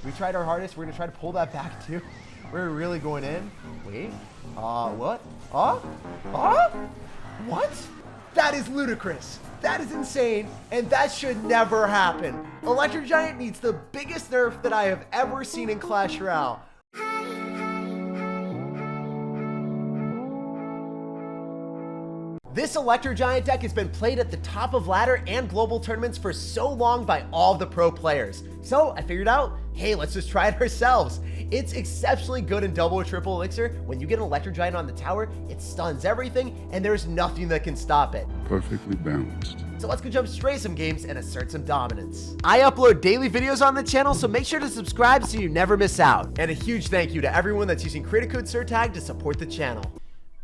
We tried our hardest. We're going to try to pull that back too. We're really going in. Wait. What? What? That is ludicrous. That is insane, and that should never happen. Electro Giant needs the biggest nerf that I have ever seen in Clash Royale. This Electro Giant deck has been played at the top of ladder and global tournaments for so long by all the pro players. So I figured out, hey, let's just try it ourselves. It's exceptionally good in double or triple elixir. When you get an Electro Giant on the tower, it stuns everything and there's nothing that can stop it. Perfectly balanced. So let's go jump straight some games and assert some dominance. I upload daily videos on the channel, so make sure to subscribe so you never miss out. And a huge thank you to everyone that's using creator code SirTag to support the channel.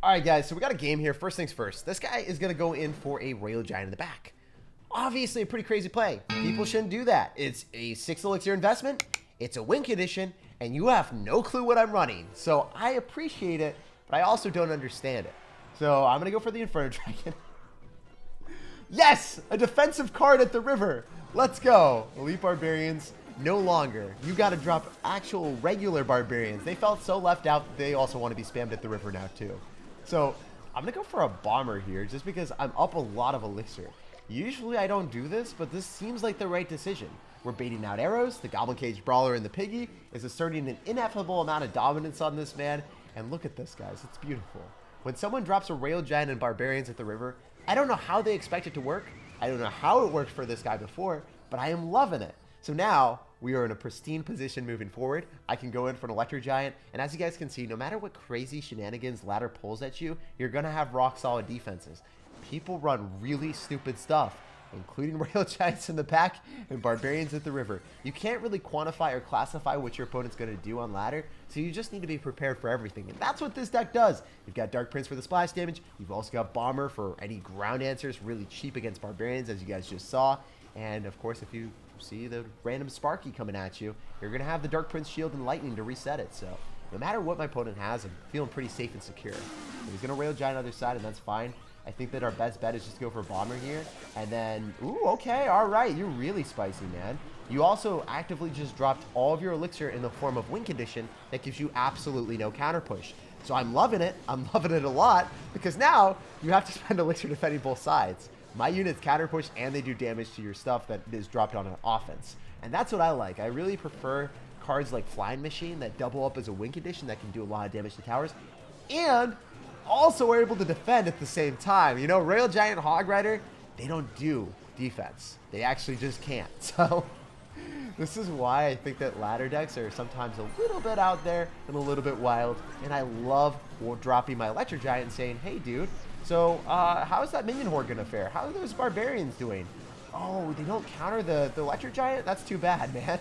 All right, guys, so we got a game here. First things first, this guy is going to go in for a Royale Giant in the back. Obviously, a pretty crazy play. People shouldn't do that. It's a 6 elixir investment. It's a win condition, and you have no clue what I'm running. So I appreciate it, but I also don't understand it. So I'm going to go for the Inferno Dragon. Yes, a defensive card at the river. Let's go. Elite Barbarians, no longer. You got to drop actual regular Barbarians. They felt so left out that they also want to be spammed at the river now, too. So I'm going to go for a Bomber here just because I'm up a lot of elixir. Usually I don't do this, but this seems like the right decision. We're baiting out arrows. The Goblin Cage Brawler and the Piggy is asserting an ineffable amount of dominance on this man. And look at this, guys. It's beautiful. When someone drops a Royale Giant and Barbarians at the river, I don't know how they expect it to work. I don't know how it worked for this guy before, but I am loving it. So now we are in a pristine position moving forward. I can go in for an Electro Giant, and as you guys can see, no matter what crazy shenanigans ladder pulls at you, you're going to have rock solid defenses. People run really stupid stuff, including Royale Giants in the back and Barbarians at the river. You can't really quantify or classify what your opponent's going to do on ladder, so you just need to be prepared for everything, and that's what this deck does. You've got Dark Prince for the splash damage. You've also got Bomber for any ground answers, really cheap against Barbarians, as you guys just saw. And of course, if you see the random Sparky coming at you, you're going to have the Dark Prince Shield and Lightning to reset it. So no matter what my opponent has, I'm feeling pretty safe and secure. So he's going to Royale Giant on the other side, and that's fine. I think that our best bet is just to go for Bomber here. And then, ooh, okay, all right. You're really spicy, man. You also actively just dropped all of your elixir in the form of win condition that gives you absolutely no counter push. So I'm loving it. I'm loving it a lot because now you have to spend elixir defending both sides. My units counter push and they do damage to your stuff that is dropped on an offense. And that's what I like. I really prefer cards like Flying Machine that double up as a win condition that can do a lot of damage to towers. And also are able to defend at the same time. You know, Royale Giant Hog Rider, they don't do defense. They actually just can't. So this is why I think that ladder decks are sometimes a little bit out there and a little bit wild. And I love dropping my Electro Giant and saying, hey, dude, so how's that minion horde gonna fare? How are those Barbarians doing? Oh, they don't counter the Electro Giant? That's too bad, man.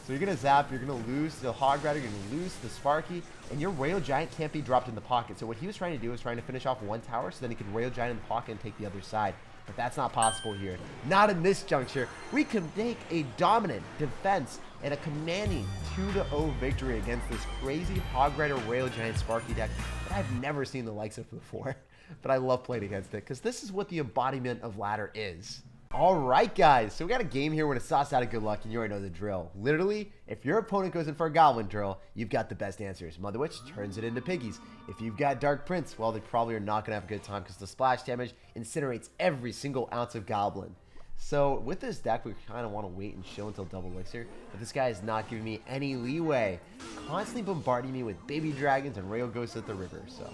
So you're gonna zap, you're gonna lose the Hog Rider, you're gonna lose the Sparky, and your Royale Giant can't be dropped in the pocket. So what he was trying to do was trying to finish off one tower so then he could Royale Giant in the pocket and take the other side. But that's not possible here. Not in this juncture. We can make a dominant defense and a commanding 2-0 victory against this crazy Hog Rider Royale Giant Sparky deck that I've never seen the likes of before. But I love playing against it because this is what the embodiment of ladder is. All right, guys, so we got a game here. We're going to sauce out of good luck, and you already know the drill. Literally, if your opponent goes in for a Goblin drill, you've got the best answers. Mother Witch turns it into Piggies. If you've got Dark Prince, well, they probably are not going to have a good time because the splash damage incinerates every single ounce of Goblin. So with this deck, we kind of want to wait and chill until double elixir, but this guy is not giving me any leeway. Constantly bombarding me with baby dragons and Royale Ghosts at the river. So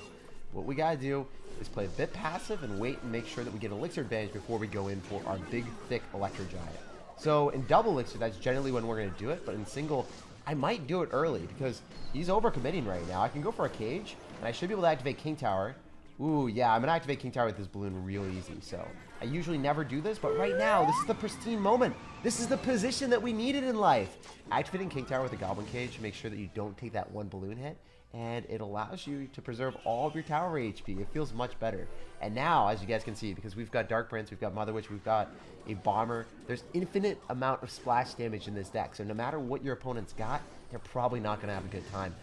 what we got to do is play a bit passive and wait and make sure that we get elixir advantage before we go in for our big, thick Electro Giant. So in double elixir, that's generally when we're going to do it, but in single, I might do it early because he's overcommitting right now. I can go for a cage, and I should be able to activate King Tower. Ooh, yeah, I'm going to activate King Tower with this balloon real easy. So I usually never do this, but right now, this is the pristine moment. This is the position that we needed in life. Activating King Tower with a Goblin Cage, make sure that you don't take that one balloon hit. And it allows you to preserve all of your tower HP. It feels much better. And now, as you guys can see, because we've got Dark Prince, we've got Mother Witch, we've got a Bomber, there's infinite amount of splash damage in this deck. So no matter what your opponent's got, they're probably not going to have a good time.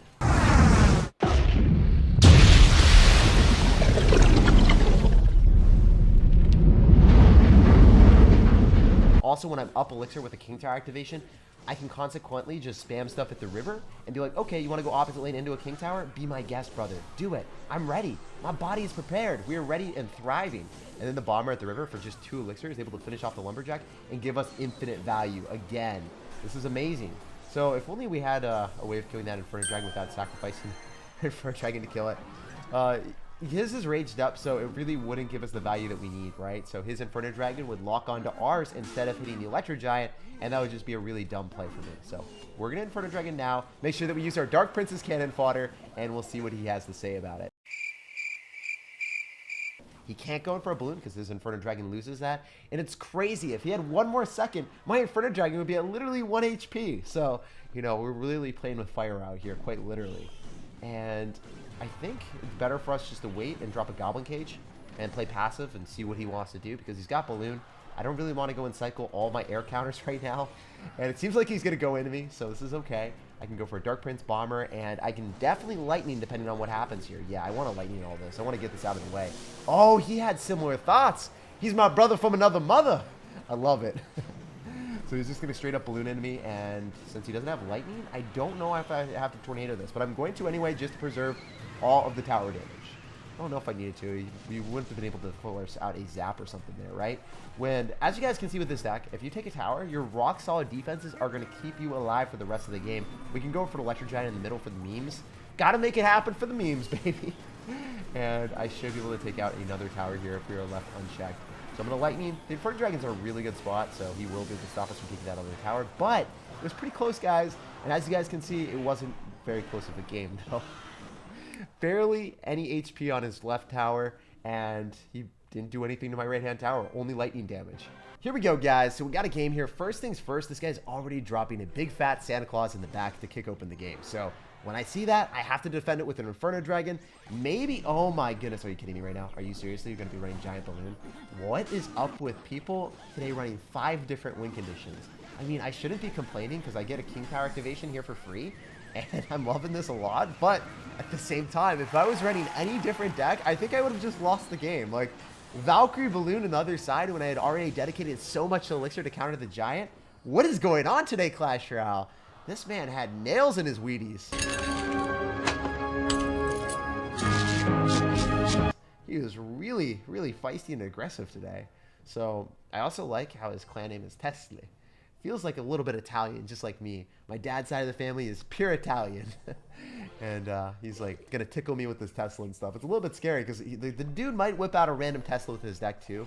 Also, when I'm up elixir with a King Tower activation, I can consequently just spam stuff at the river and be like, okay, you want to go opposite lane into a king tower? Be my guest, brother. Do it. I'm ready. My body is prepared. We are ready and thriving. And then the bomber at the river for just 2 elixirs is able to finish off the lumberjack and give us infinite value again. This is amazing. So if only we had a way of killing that Inferno Dragon without sacrificing Inferno Dragon to kill it. His is raged up, so it really wouldn't give us the value that we need, right? So his Inferno Dragon would lock onto ours instead of hitting the Electro Giant, and that would just be a really dumb play for me. So we're going to Inferno Dragon now, make sure that we use our Dark Princess cannon fodder, and we'll see what he has to say about it. He can't go in for a balloon because his Inferno Dragon loses that, and it's crazy. If he had 1 more second, my Inferno Dragon would be at literally 1 HP. So, you know, we're really playing with fire out here, quite literally. And I think it's better for us just to wait and drop a Goblin Cage and play passive and see what he wants to do because he's got Balloon. I don't really want to go and cycle all my air counters right now. And it seems like he's going to go into me, so this is okay. I can go for a Dark Prince Bomber, and I can definitely Lightning depending on what happens here. Yeah, I want to Lightning all this. I want to get this out of the way. Oh, he had similar thoughts. He's my brother from another mother. I love it. So he's just going to straight up balloon into me, and since he doesn't have lightning, I don't know if I have to tornado this, but I'm going to anyway just to preserve all of the tower damage. I don't know if I needed to. We wouldn't have been able to force out a zap or something there, right? When, as you guys can see with this deck, if you take a tower, your rock solid defenses are going to keep you alive for the rest of the game. We can go for the Electro Giant in the middle for the memes. Got to make it happen for the memes, baby. And I should be able to take out another tower here if we are left unchecked. So I'm going to Lightning. The Inferno Dragon's are a really good spot, so he will be able to stop us from taking that other tower. But it was pretty close, guys. And as you guys can see, it wasn't very close of a game, though. Barely any HP on his left tower, and he didn't do anything to my right-hand tower. Only lightning damage. Here we go, guys. So we got a game here. First things first, this guy's already dropping a big fat Santa Claus in the back to kick open the game. So when I see that, I have to defend it with an Inferno Dragon. Maybe, oh my goodness, are you kidding me right now? Are you seriously going to be running Giant Balloon? What is up with people today running 5 different win conditions? I mean, I shouldn't be complaining because I get a King Tower activation here for free, and I'm loving this a lot, but at the same time, if I was running any different deck, I think I would have just lost the game. Like, Valkyrie Balloon on the other side when I had already dedicated so much Elixir to counter the Giant. What is going on today, Clash Royale? This man had nails in his Wheaties. He was really, really feisty and aggressive today. So I also like how his clan name is Tesla. Feels like a little bit Italian, just like me. My dad's side of the family is pure Italian. And he's like gonna tickle me with his Tesla and stuff. It's a little bit scary because the dude might whip out a random Tesla with his deck too.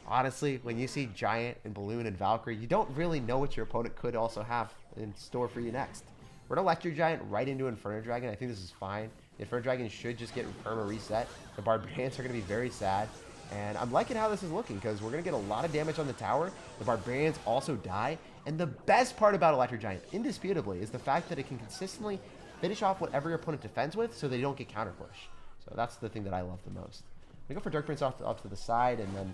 Honestly, when you see Giant and Balloon and Valkyrie, you don't really know what your opponent could also have in store for you next. We're gonna Electro Giant right into Inferno Dragon. I think this is fine. The Inferno Dragon should just get perma reset. The Barbarians are gonna be very sad. And I'm liking how this is looking because we're going to get a lot of damage on the tower. The Barbarians also die. And the best part about Electro Giant, indisputably, is the fact that it can consistently finish off whatever your opponent defends with so they don't get counter push. So that's the thing that I love the most. We go for Dark Prince off to the side, and then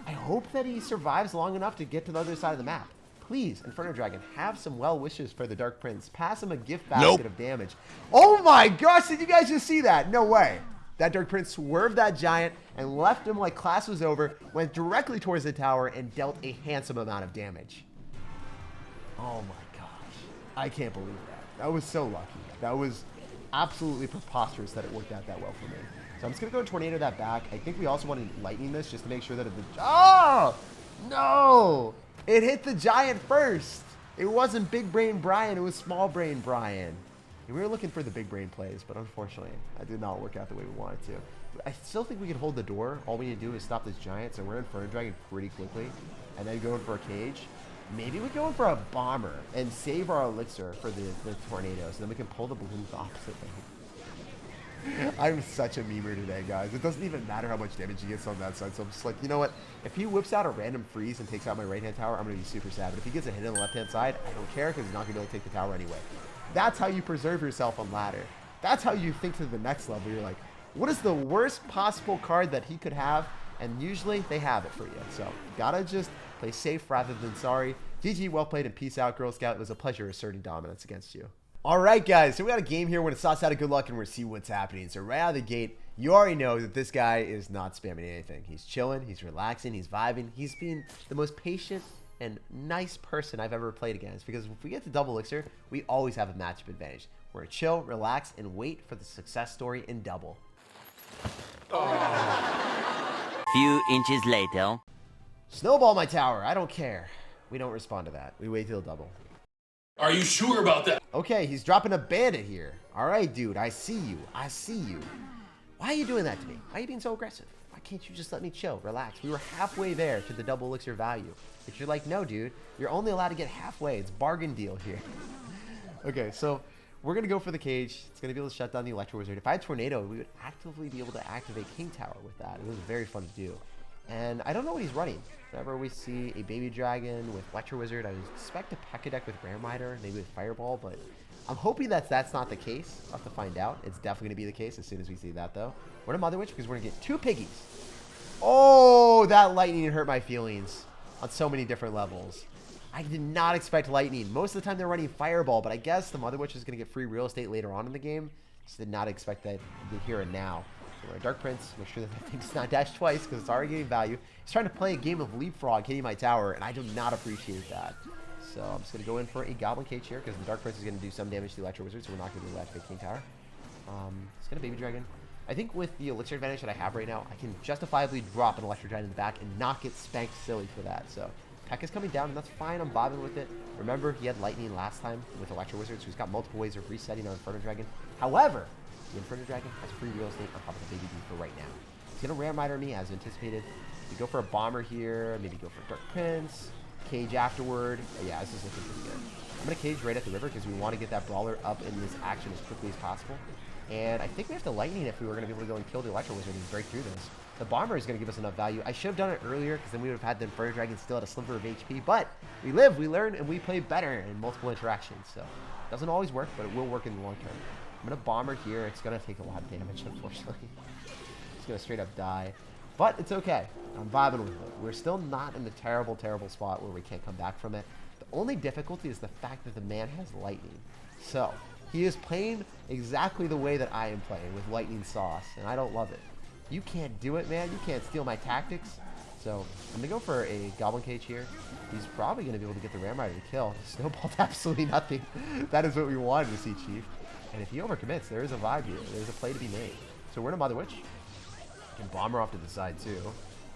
I hope that he survives long enough to get to the other side of the map. Please, Inferno Dragon, have some well wishes for the Dark Prince. Pass him a gift basket of damage. Oh my gosh, did you guys just see that? No way. That Dark Prince swerved that Giant and left him like class was over, went directly towards the tower, and dealt a handsome amount of damage. Oh my gosh. I can't believe that. That was so lucky. That was absolutely preposterous that it worked out that well for me. So I'm just going to go Tornado that back. I think we also want to Lightning this just to make sure that oh! No! It hit the Giant first. It wasn't Big Brain Brian. It was Small Brain Brian. We were looking for the big brain plays, but unfortunately, it did not work out the way we wanted to. But I still think we can hold the door. All we need to do is stop this Giant, so we're in Inferno Dragon pretty quickly, and then go in for a cage. Maybe we go in for a Bomber and save our Elixir for the Tornado, so then we can pull the Balloon the opposite way. I'm such a memer today, guys. It doesn't even matter how much damage he gets on that side, so I'm just like, you know what? If he whips out a random freeze and takes out my right-hand tower, I'm going to be super sad. But if he gets a hit on the left-hand side, I don't care because he's not going to be able to take the tower anyway. That's how you preserve yourself on ladder. That's how you think to the next level. You're like, what is the worst possible card that he could have? And usually they have it for you. So gotta just play safe rather than sorry. GG, well played, and peace out, Girl Scout. It was a pleasure asserting dominance against you. All right, guys. So we got a game here. We're going to sauce out of good luck and we're going to see what's happening. So right out of the gate, you already know that this guy is not spamming anything. He's chilling. He's relaxing. He's vibing. He's being the most patient and nice person I've ever played against, because if we get to double elixir, we always have a matchup advantage. We're gonna chill, relax, and wait for the success story in double. Few inches later. Snowball my tower, I don't care. We don't respond to that. We wait till double. Are you sure about that? Okay, he's dropping a bandit here. All right, dude, I see you. I see you. Why are you doing that to me? Why are you being so aggressive? Why can't you just let me chill, relax? We were halfway there to the double elixir value. But you're like, no, dude, you're only allowed to get halfway. It's bargain deal here. Okay, so we're going to go for the cage. It's going to be able to shut down the Electro Wizard. If I had Tornado, we would actively be able to activate King Tower with that. It was very fun to do. And I don't know what he's running. Whenever we see a Baby Dragon with Electro Wizard, I would expect a P.E.K.K.A deck with Ram Rider, maybe with Fireball, but I'm hoping that's not the case. I'll have to find out. It's definitely going to be the case as soon as we see that, though. We're going to Mother Witch because we're going to get 2 piggies. Oh, that lightning hurt my feelings on so many different levels. I did not expect lightning. Most of the time they're running Fireball, but I guess the Mother Witch is going to get free real estate later on in the game. Just did not expect that here and now. So we're a Dark Prince. Make sure that the thing's not dashed twice because it's already getting value. He's trying to play a game of leapfrog hitting my tower, and I do not appreciate that. So I'm just going to go in for a Goblin Cage here because the Dark Prince is going to do some damage to the Electro Wizard, so we're not going to do activate King Tower. It's going to Baby Dragon. I think with the elixir advantage that I have right now, I can justifiably drop an Electro Giant in the back and not get spanked silly for that. So P.E.K.K.A is coming down, and that's fine. I'm bobbing with it. Remember, he had Lightning last time with Electro Wizard, so he's got multiple ways of resetting our Inferno Dragon. However, the Inferno Dragon has free real estate on top of the Baby D for right now. He's going to Ram Rider me as anticipated. We go for a Bomber here, maybe go for Dark Prince, Cage afterward. Yeah, this is looking pretty good. I'm going to Cage right at the river because we want to get that Brawler up in this action as quickly as possible. And I think we have to Lightning if we were going to be able to go and kill the Electro Wizard and break through this. The Bomber is going to give us enough value. I should have done it earlier because then we would have had the Inferno Dragon still at a sliver of HP. But we live, we learn, and we play better in multiple interactions. So it doesn't always work, but it will work in the long term. I'm going to Bomber here. It's going to take a lot of damage, unfortunately. It's going to straight up die. But it's okay. I'm vibing with it. We're still not in the terrible, terrible spot where we can't come back from it. The only difficulty is the fact that the man has Lightning. So he is playing exactly the way that I am playing with Lightning Sauce, and I don't love it. You can't do it, man. You can't steal my tactics. So I'm going to go for a Goblin Cage here. He's probably going to be able to get the Ram Rider to kill. Snowballed absolutely nothing. That is what we wanted to see, Chief. And if he overcommits, there is a vibe here. There's a play to be made. So we're going to Mother Witch. I can Bomber off to the side, too.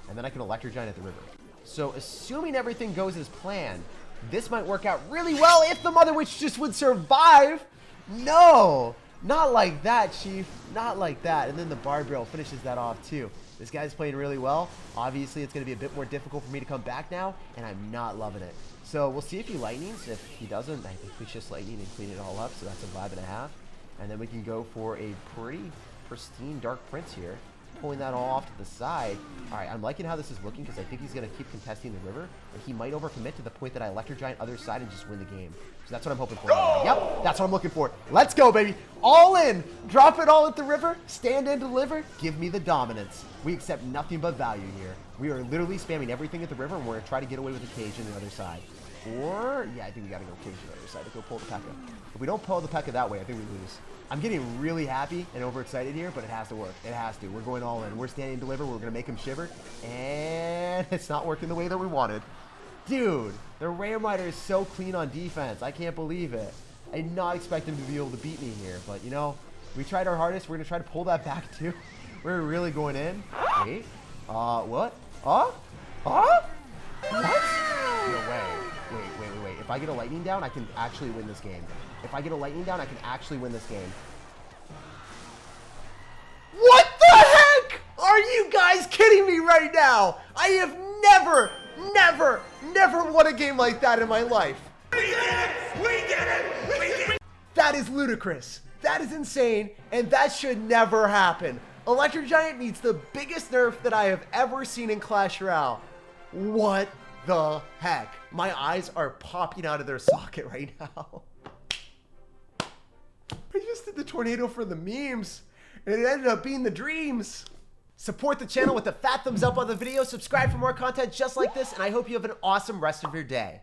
And then I can Electro Giant at the river. So assuming everything goes as planned, this might work out really well if the Mother Witch just would survive. No, not like that, Chief. Not like that. And then the Barbarian finishes that off, too. This guy's playing really well. Obviously, it's going to be a bit more difficult for me to come back now, and I'm not loving it. So we'll see if he Lightnings. If he doesn't, I think we just Lightning and clean it all up. So that's a vibe and a half. And then we can go for a pretty pristine Dark Prince here. Pulling that all off to the side. All right, I'm liking how this is looking because I think he's going to keep contesting the river, and he might overcommit to the point that I Electro Giant other side and just win the game. So that's what I'm hoping for. Yep, that's what I'm looking for. Let's go, baby. All in. Drop it all at the river. Stand and deliver. Give me the dominance. We accept nothing but value here. We are literally spamming everything at the river, and we're going to try to get away with the cage on the other side. Or, yeah, I think we got to go cage on the other side to go pull the P.E.K.K.A. If we don't pull the P.E.K.K.A that way, I think we lose. I'm getting really happy and overexcited here, but it has to work. It has to. We're going all in. We're standing and deliver. We're going to make him shiver. And it's not working the way that we wanted. Dude, the Ram Rider is so clean on defense. I can't believe it. I did not expect him to be able to beat me here. But, you know, we tried our hardest. We're going to try to pull that back, too. We're really going in. Wait. What? Huh? Huh? What? No way. Wait. If I get a Lightning down, I can actually win this game. If I get a Lightning down, I can actually win this game. What the heck? Are you guys kidding me right now? I have never won a game like that in my life. We did it! We did it! That is ludicrous. That is insane, and that should never happen. Electro Giant needs the biggest nerf that I have ever seen in Clash Royale. What the heck? My eyes are popping out of their socket right now. I just did the tornado for the memes, and it ended up being the dreams. Support the channel with a fat thumbs up on the video, subscribe for more content just like this, and I hope you have an awesome rest of your day.